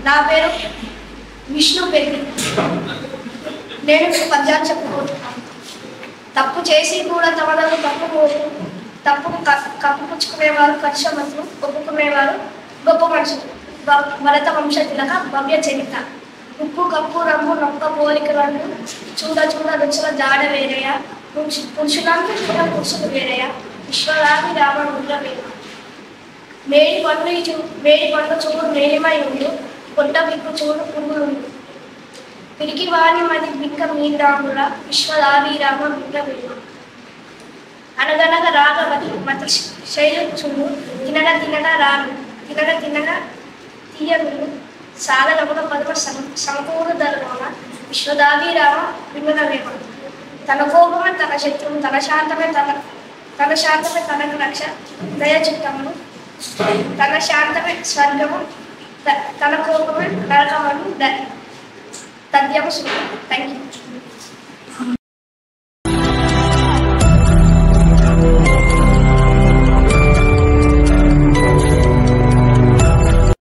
నా పేరు విష్ణు పెళ్లి. నేను పద్యాలు చెప్పుకుంటున్నాను. తప్పు చేసి కూడా తమదను తప్పుకు కప్పుపుచ్చుకునేవారు పరిశ్రమలు, ఒప్పుకునేవారు గొప్ప మనుషులు. భరత వంశ తిలక భవ్య చరిత. ఉప్పు కప్పు రంగు నొక్క పోలిక రంగు చూడ చూడ రుచుల జాడ వేరయ్య. పురుషులంతా చూడ పురుషులు వేరయ్య. విశ్వరామి రామ ముద్ర వేరు. మేడి పండు చూడు మేలిమై ఉండు. పొట్ట విప్పు చూడు పురుగులుండు. పిరికి వాణి మది బిక్క మీరాముల. విశ్వరావి రామ ముద్ర వేరు. అనగనగ రాగవతి మత శైలు చూడు. తినగ తినగ రాను తినగ తినగ తీయగులు. సాధనముల పదవ సమకూరు ధరలోన. విశ్వదావి రామ విమల వేమ. తన కోపమే తన శత్రువు, తన శాంతమే తనకు రక్ష. దయ చిత్తమును తన శాంతమే స్వర్గము, తన కోపమే నరకమును తథ్యము సుఖం. Thank you.